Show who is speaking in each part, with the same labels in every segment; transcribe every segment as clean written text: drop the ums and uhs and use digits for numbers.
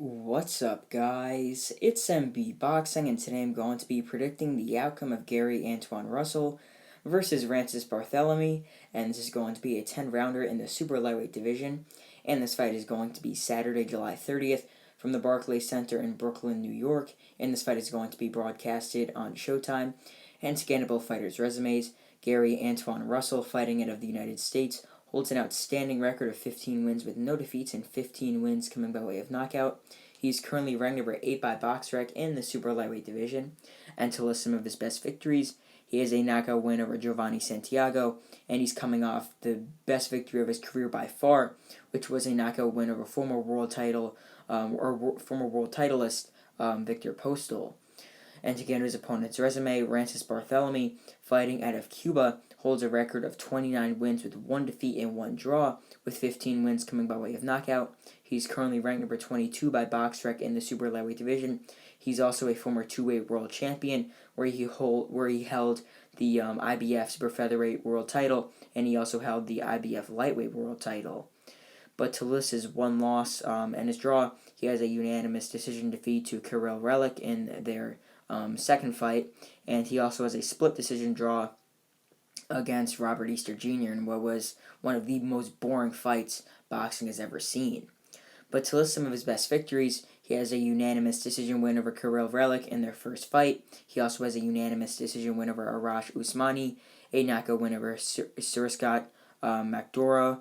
Speaker 1: What's up, guys? It's MB Boxing, and today I'm going to be predicting the outcome of Gary Antuanne Russell versus Rances Barthelemy, and this is going to be a 10-rounder in the super lightweight division, and this fight is going to be Saturday, July 30th from the Barclays Center in Brooklyn, New York, and this fight is going to be broadcasted on Showtime, and to get both fighters' resumes, Gary Antuanne Russell, fighting out of the United States, holds an outstanding record of 15 wins with no defeats and 15 wins coming by way of knockout. He's currently ranked number 8 by BoxRec in the super lightweight division. And to list some of his best victories, he has a knockout win over Giovanni Santiago, and he's coming off the best victory of his career by far, which was a knockout win over former world titleist Victor Postal. And to get his opponent's resume, Rances Barthelemy, fighting out of Cuba, holds a record of 29 wins with 1 defeat and 1 draw, with 15 wins coming by way of knockout. He's currently ranked number 22 by BoxRec in the super lightweight division. He's also a former two-weight world champion, where he held the IBF super-featherweight world title, and he also held the IBF lightweight world title. But to list his one loss and his draw, he has a unanimous decision defeat to Kirill Relic in their second fight, and he also has a split decision draw against Robert Easter Jr. in what was one of the most boring fights boxing has ever seen. But to list some of his best victories, he has a unanimous decision win over Kirill Relic in their first fight. He also has a unanimous decision win over Arash Usmani, a knockout win over Surskat Magdora.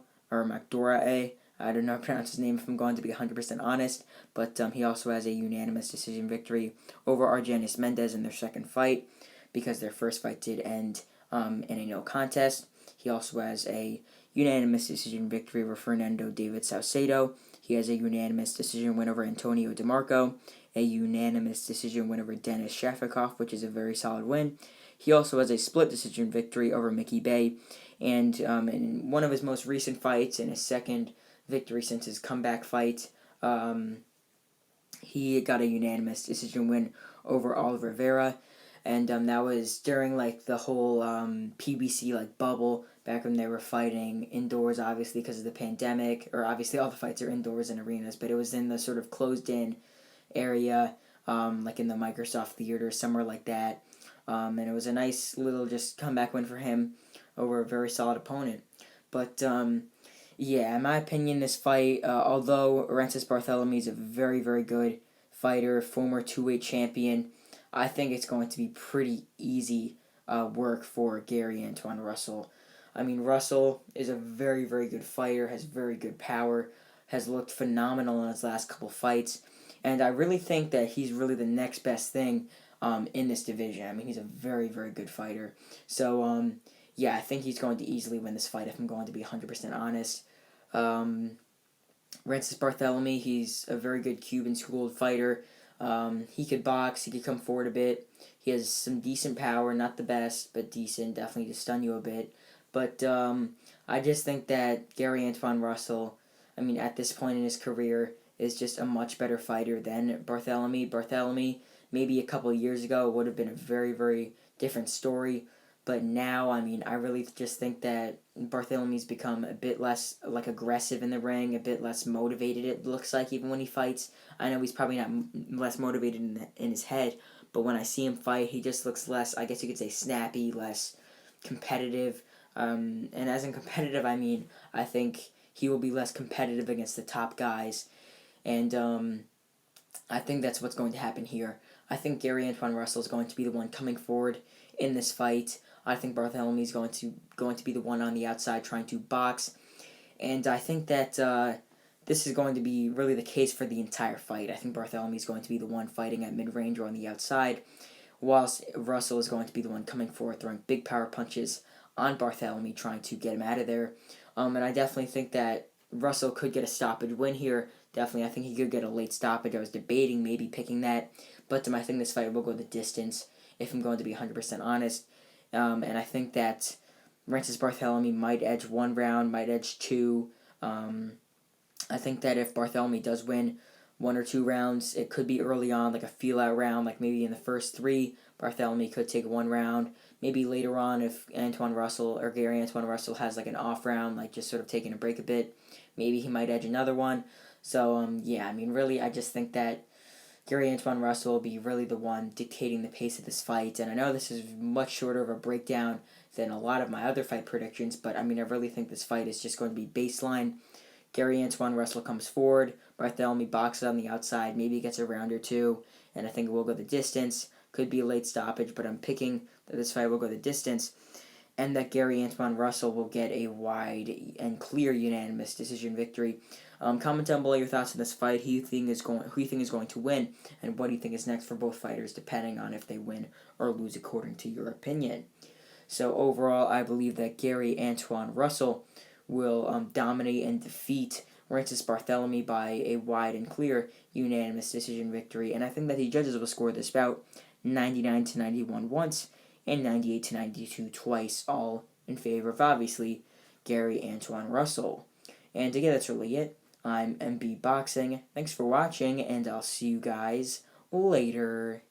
Speaker 1: I don't know how to pronounce his name if I'm going to be 100% honest, but he also has a unanimous decision victory over Argenis Mendez in their second fight, because their first fight did end in a no contest. He also has a unanimous decision victory over Fernando David Saucedo. He has a unanimous decision win over Antonio DeMarco, a unanimous decision win over Denis Shafikov, which is a very solid win. He also has a split decision victory over Mickey Bay, and in one of his most recent fights, in his second victory since his comeback fight, he got a unanimous decision win over Oliver Vera, and that was during the whole PBC bubble back when they were fighting indoors, obviously because of the pandemic, or obviously all the fights are indoors in arenas, but it was in the sort of closed in area, like in the Microsoft Theater, somewhere like that, and it was a nice little just comeback win for him over a very solid opponent. But yeah, in my opinion, this fight, although Rances Barthelemy is a very, very good fighter, former two-weight champion, I think it's going to be pretty easy work for Gary Antuanne Russell. I mean, Russell is a very, very good fighter, has very good power, has looked phenomenal in his last couple fights, and I really think that he's really the next best thing in this division. I mean, he's a very, very good fighter. So, yeah, I think he's going to easily win this fight if I'm going to be 100% honest. Rances Barthelemy, he's a very good Cuban schooled fighter. He could box, he could come forward a bit. He has some decent power, not the best, but decent, definitely to stun you a bit. But I just think that Gary Antuanne Russell, I mean, at this point in his career, is just a much better fighter than Barthelemy. Barthelemy, maybe a couple of years ago, would have been a very, very different story. But now, I mean, I really just think that Barthelemy's become a bit less aggressive in the ring, a bit less motivated. It looks like even when he fights, I know he's probably not less motivated in his head, but when I see him fight, he just looks less, I guess you could say, snappy, less competitive. And as in competitive, I mean, I think he will be less competitive against the top guys, and I think that's what's going to happen here. I think Gary Antuanne Russell is going to be the one coming forward in this fight. I think Barthelemy is going to be the one on the outside trying to box, and I think that this is going to be really the case for the entire fight. I think Barthelemy is going to be the one fighting at mid-range or on the outside, whilst Russell is going to be the one coming forward throwing big power punches on Barthelemy, trying to get him out of there. And I definitely think that Russell could get a stoppage win here. Definitely, I think he could get a late stoppage. I was debating maybe picking that, but I think this fight will go the distance, if I'm going to be 100% honest. And I think that Rances Barthelemy might edge one round, might edge two. I think that if Barthelemy does win one or two rounds, it could be early on, like a feel-out round, like maybe in the first three, Barthelemy could take one round. Maybe later on, if Antuanne Russell or Gary Antuanne Russell has an off round, just sort of taking a break a bit, maybe he might edge another one. So, yeah, I mean, really, I just think that Gary Antuanne Russell will be really the one dictating the pace of this fight. And I know this is much shorter of a breakdown than a lot of my other fight predictions, but I mean, I really think this fight is just going to be baseline. Gary Antuanne Russell comes forward, Barthelemy boxes on the outside, maybe gets a round or two, and I think it will go the distance. Could be a late stoppage, but I'm picking that this fight will go the distance, and that Gary Antuanne Russell will get a wide and clear unanimous decision victory. Comment down below your thoughts on this fight. Who you think is going to win, and what do you think is next for both fighters, depending on if they win or lose according to your opinion. So overall, I believe that Gary Antuanne Russell will dominate and defeat Rances Barthelemy by a wide and clear unanimous decision victory, and I think that the judges will score this bout 99-91 once and 98-92 twice, all in favor of, obviously, Gary Antuanne Russell. And again, that's really it. I'm MB Boxing. Thanks for watching, and I'll see you guys later.